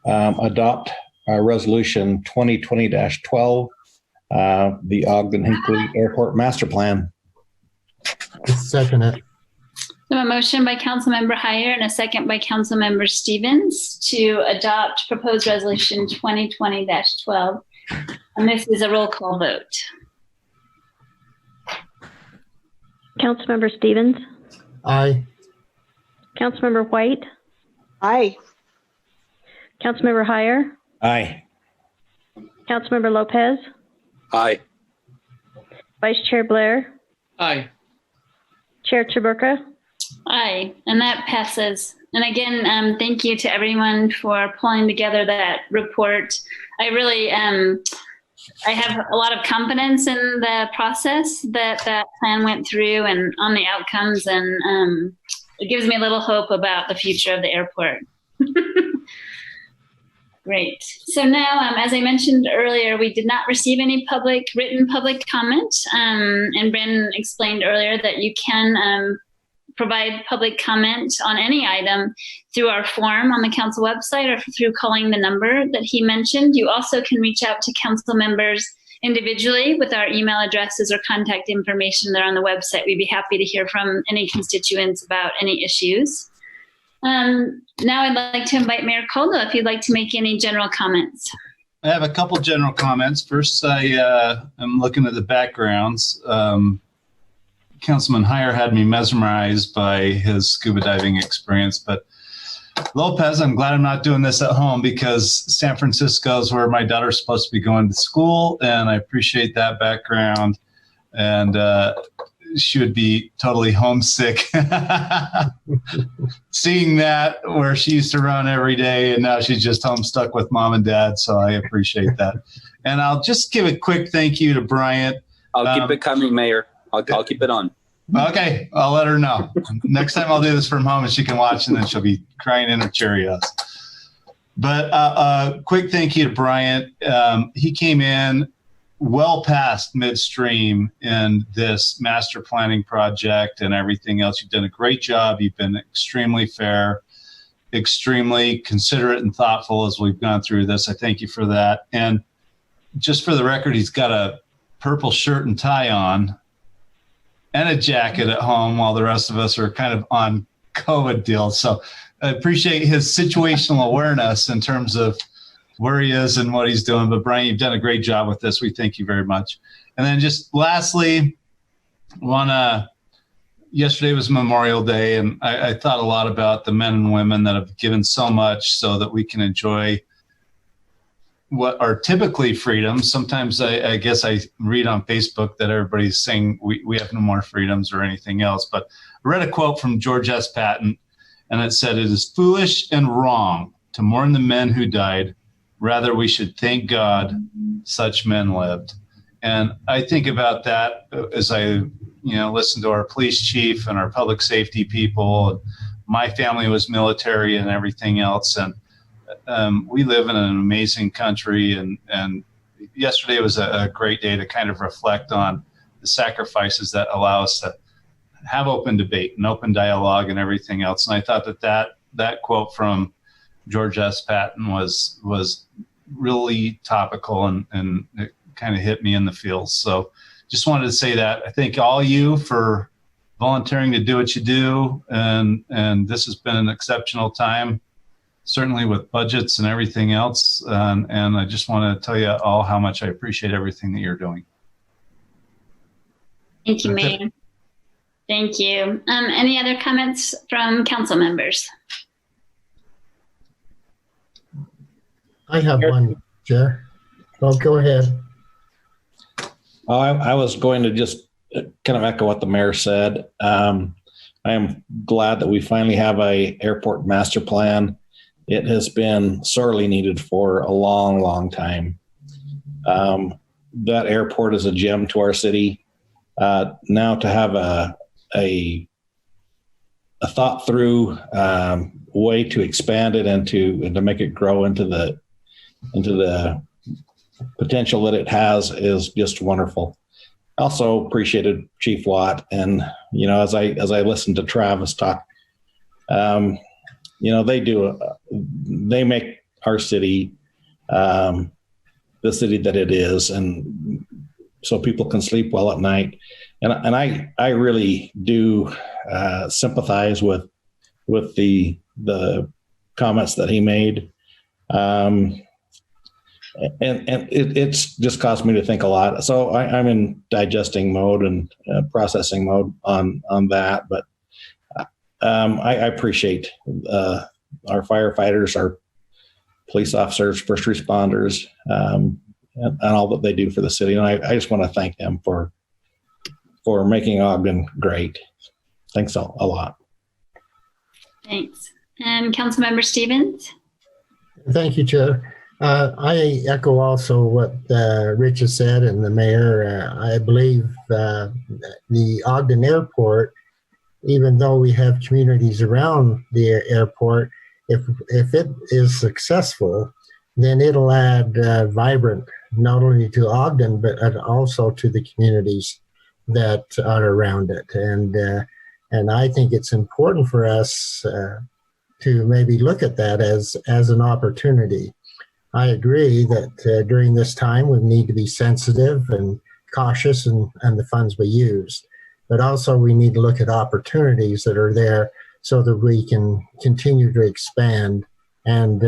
adopt resolution 2020-12, the Ogden Hinckley Airport Master Plan. Second it. So a motion by Councilmember Heyer and a second by Councilmember Stevens to adopt proposed resolution 2020-12. And this is a roll call vote. Councilmember Stevens? Aye. Councilmember White? Aye. Councilmember Heyer? Aye. Councilmember Lopez? Aye. Vice Chair Blair? Aye. Chair Chaburka? Aye, and that passes. And again, thank you to everyone for pulling together that report. I really, I have a lot of confidence in the process that plan went through and on the outcomes, and it gives me a little hope about the future of the airport. Great. So now, as I mentioned earlier, we did not receive any written public comment, and Bryn explained earlier that you can provide public comment on any item through our form on the council website or through calling the number that he mentioned. You also can reach out to council members individually with our email addresses or contact information that are on the website. We'd be happy to hear from any constituents about any issues. Now I'd like to invite Mayor Coldo if you'd like to make any general comments. I have a couple general comments. First, I'm looking at the backgrounds. Councilman Heyer had me mesmerized by his scuba diving experience, but Lopez, I'm glad I'm not doing this at home because San Francisco is where my daughter's supposed to be going to school, and I appreciate that background. And she would be totally homesick seeing that where she used to run every day, and now she's just home stuck with mom and dad. So I appreciate that. And I'll just give a quick thank you to Bryant. I'll keep it coming, Mayor. I'll keep it on. Okay, I'll let her know. Next time I'll do this from home and she can watch, and then she'll be crying in her Cheerios. But quick thank you to Bryant. He came in well past midstream in this master planning project and everything else. You've done a great job. You've been extremely fair, extremely considerate and thoughtful as we've gone through this. I thank you for that. And just for the record, he's got a purple shirt and tie on and a jacket at home while the rest of us are kind of on COVID deals. So I appreciate his situational awareness in terms of where he is and what he's doing. But Brian, you've done a great job with this. We thank you very much. And then just lastly, yesterday was Memorial Day, and I thought a lot about the men and women that have given so much so that we can enjoy what are typically freedoms. Sometimes I guess I read on Facebook that everybody's saying we have no more freedoms or anything else. But I read a quote from George S. Patton, and it said, "It is foolish and wrong to mourn the men who died. Rather, we should thank God such men lived." And I think about that as I listen to our police chief and our public safety people. My family was military and everything else. And we live in an amazing country. And yesterday was a great day to kind of reflect on the sacrifices that allow us to have open debate and open dialogue and everything else. And I thought that quote from George S. Patton was really topical and it kind of hit me in the feels. So just wanted to say that. I thank all you for volunteering to do what you do. And this has been an exceptional time, certainly with budgets and everything else. And I just want to tell you all how much I appreciate everything that you're doing. Thank you, Mayor. Thank you. Any other comments from council members? I have one, Chair. Well, go ahead. Oh, I was going to just kind of echo what the mayor said. I am glad that we finally have a airport master plan. It has been sorely needed for a long, long time. That airport is a gem to our city. Now to have a thought through way to expand it and to make it grow into the potential that it has is just wonderful. Also appreciated Chief Watt, and as I listened to Travis talk, they make our city the city that it is, and so people can sleep well at night. And I really do sympathize with the comments that he made. And it's just caused me to think a lot. So I'm in digesting mode and processing mode on that. But I appreciate our firefighters, our police officers, first responders, and all that they do for the city. And I just want to thank them for making Ogden great. Thanks a lot. Thanks. And Councilmember Stevens? Thank you, Chair. I echo also what Rich has said and the mayor. I believe the Ogden Airport, even though we have communities around the airport, if it is successful, then it'll add vibrant not only to Ogden but also to the communities that are around it. And I think it's important for us to maybe look at that as an opportunity. I agree that during this time we need to be sensitive and cautious in the funds we use, but also we need to look at opportunities that are there so that we can continue to expand and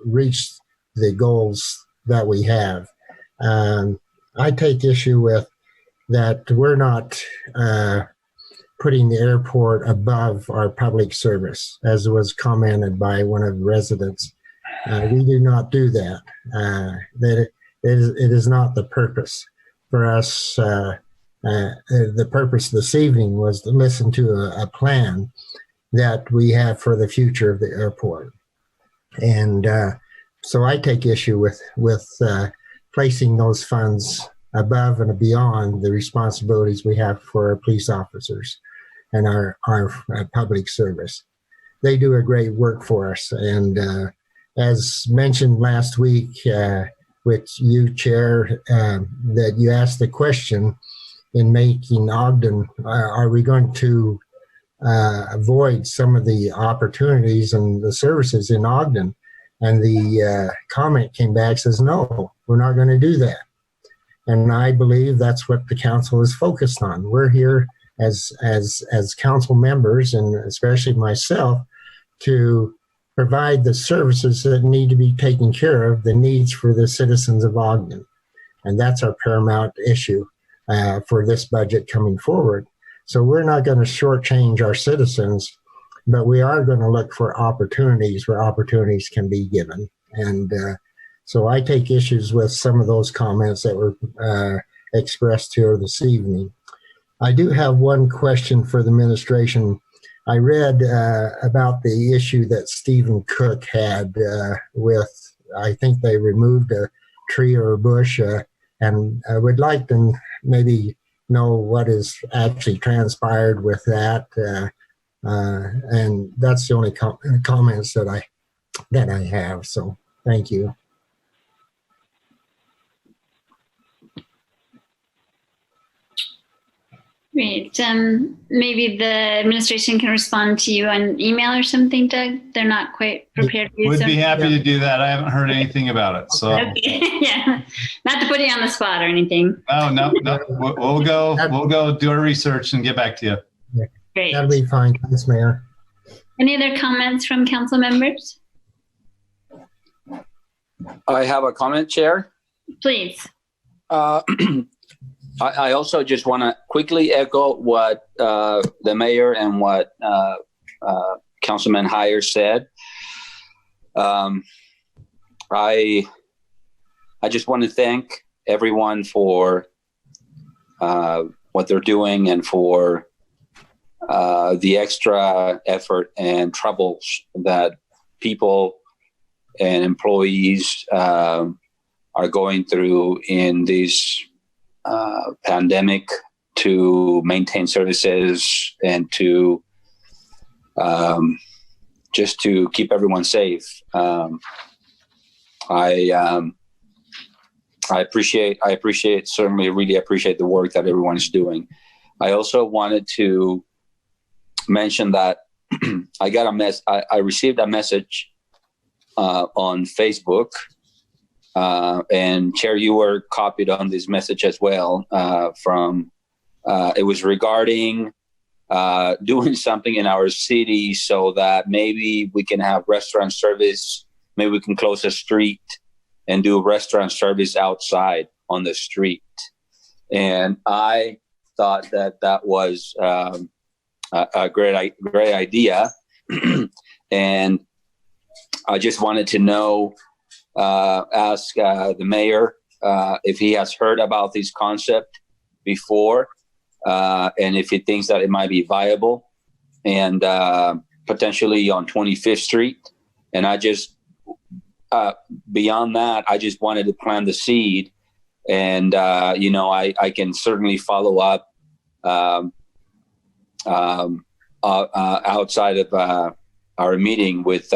reach the goals that we have. I take issue with that we're not putting the airport above our public service, as was commented by one of the residents. We do not do that. That it is not the purpose for us. The purpose this evening was to listen to a plan that we have for the future of the airport. And so I take issue with placing those funds above and beyond the responsibilities we have for our police officers and our public service. They do a great work for us. And as mentioned last week with you, Chair, that you asked the question in making Ogden, are we going to avoid some of the opportunities and the services in Ogden? And the comment came back, says, no, we're not going to do that. And I believe that's what the council is focused on. We're here as council members, and especially myself, to provide the services that need to be taken care of, the needs for the citizens of Ogden. And that's our paramount issue for this budget coming forward. So we're not going to shortchange our citizens, but we are going to look for opportunities where opportunities can be given. And so I take issues with some of those comments that were expressed here this evening. I do have one question for the administration. I read about the issue that Stephen Cook had with, I think they removed a tree or a bush, and I would like to maybe know what is actually transpired with that. And that's the only comments that I have. So thank you. Great. Maybe the administration can respond to you on email or something, Doug. They're not quite prepared to do Would so. be happy to do that. I haven't heard anything about it. So Okay. Yeah, not to put you on the spot or anything. no. We'll go do our research and get back to you. Great. That'll be fine. Thanks, Mayor. Any other comments from council members? I have a comment, Chair. Please. I also just want to quickly echo what the mayor and what Councilman Heyer said. I just want to thank everyone for what they're doing and for the extra effort and troubles that people and employees are going through in this pandemic to maintain services and to just to keep everyone safe. I appreciate, certainly really appreciate the work that everyone is doing. I also wanted to mention that I received a message on Facebook, and Chair, you were copied on this message as well. It was regarding doing something in our city so that maybe we can have restaurant service. Maybe we can close a street and do restaurant service outside on the street. And I thought that was a great idea. And I just wanted to know, ask the mayor if he has heard about this concept before, and if he thinks that it might be viable, and potentially on 25th Street. And I just, beyond that, I just wanted to plant the seed, and I can certainly follow up outside of our meeting with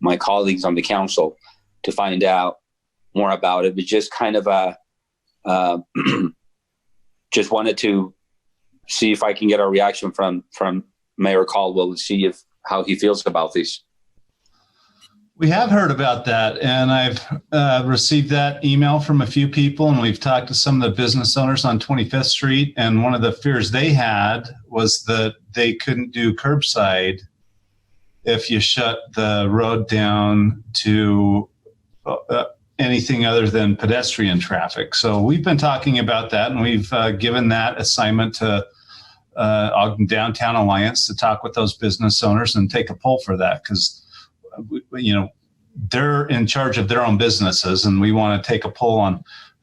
my colleagues on the council to find out more about it. But just kind of just wanted to see if I can get a reaction from Mayor Caldwell to see how he feels about this. We have heard about that, and I've received that email from a few people, and we've talked to some of the business owners on 25th Street, and one of the fears they had was that they couldn't do curbside if you shut the road down to anything other than pedestrian traffic. So we've been talking about that, and we've given that assignment to Ogden Downtown Alliance to talk with those business owners and take a poll for that, because they're in charge of their own businesses, and we want to take a poll on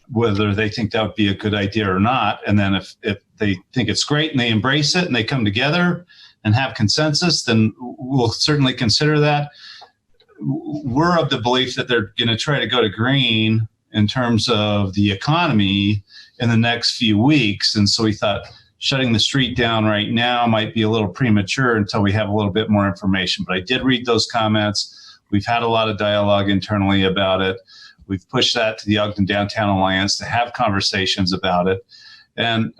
whether they think that would be a good idea or not. And then if they think it's great and they embrace it and they come together and have consensus, then we'll certainly consider that. We're of the belief that they're going to try to go to green in terms of the economy in the next few weeks. And so we thought shutting the street down right now might be a little premature until we have a little bit more information. But I did read those comments. We've had a lot of dialogue internally about it. We've pushed that to the Ogden Downtown Alliance to have conversations about it. And,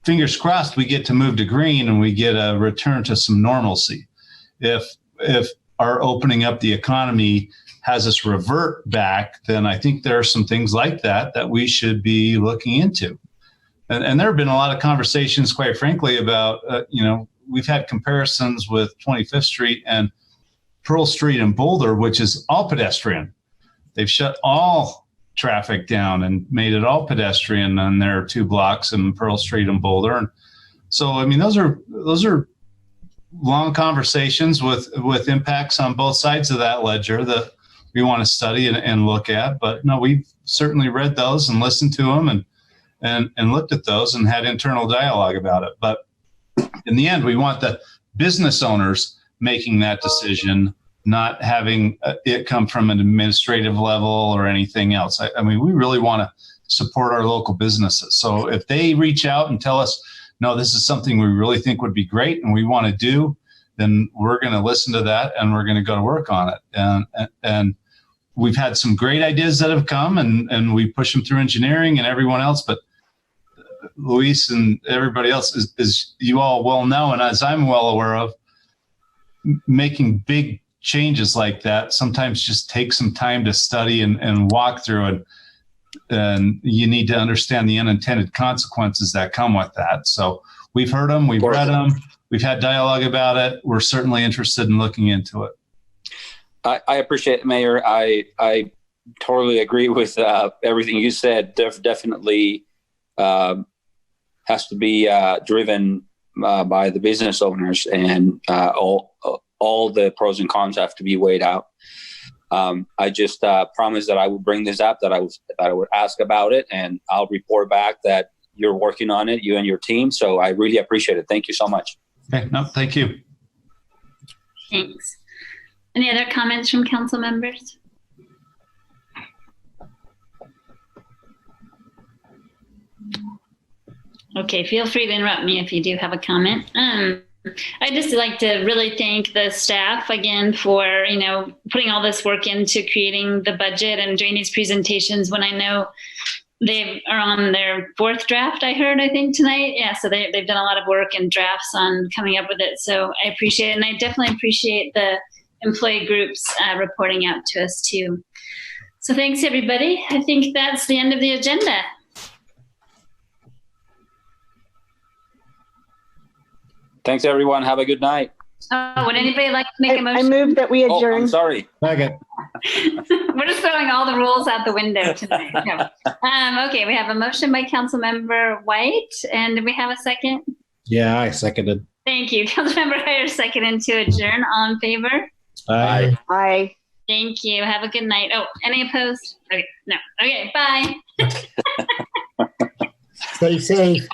fingers crossed we get to move to green and we get a return to some normalcy. If our opening up the economy has us revert back, then I think there are some things like that we should be looking into. And there have been a lot of conversations, quite frankly, about, we've had comparisons with 25th Street and Pearl Street in Boulder, which is all pedestrian. They've shut all traffic down and made it all pedestrian on their 2 blocks in Pearl Street and Boulder. And so, those are long conversations with impacts on both sides of that ledger that we want to study and look at. But no, we've certainly read those and listened to them and looked at those and had internal dialogue about it. But in the end, we want the business owners making that decision, not having it come from an administrative level or anything else. We really want to support our local businesses. So if they reach out and tell us, no, this is something we really think would be great and we want to do, then we're going to listen to that and we're going to go to work on it. And we've had some great ideas that have come and we push them through engineering and everyone else, but Luis and everybody else is you all well know, and as I'm well aware of, making big changes like that sometimes just takes some time to study and walk through, and you need to understand the unintended consequences that come with that. So we've heard them, we've read them, we've had dialogue about it. We're certainly interested in looking into it. I appreciate it, Mayor. I totally agree with everything you said. Definitely has to be driven by the business owners, and all the pros and cons have to be weighed out. I just promised that I would bring this up, that I would ask about it, and I'll report back that you're working on it, you and your team. So I really appreciate it. Thank you so much. Okay, no, thank you. Thanks. Any other comments from council members? Okay, feel free to interrupt me if you do have a comment. I'd just like to really thank the staff again for, putting all this work into creating the budget and doing these presentations when I know they are on their fourth draft, I think tonight. Yeah, so they've done a lot of work and drafts on coming up with it. So I appreciate it. And I definitely appreciate the employee groups reporting out to us too. So thanks, everybody. I think that's the end of the agenda. Thanks, everyone. Have a good night. Oh, would anybody like to make a motion? I move that we adjourn. Oh, I'm sorry. Second. We're just throwing all the rules out the window tonight. No. Okay, we have a motion by Councilmember White, and do we have a second? Yeah, I seconded. Thank you. Councilmember Heyer seconded to adjourn. All in favor? Aye. Aye. Thank you. Have a good night. Oh, any opposed? Okay, no. Okay, bye. Stay safe.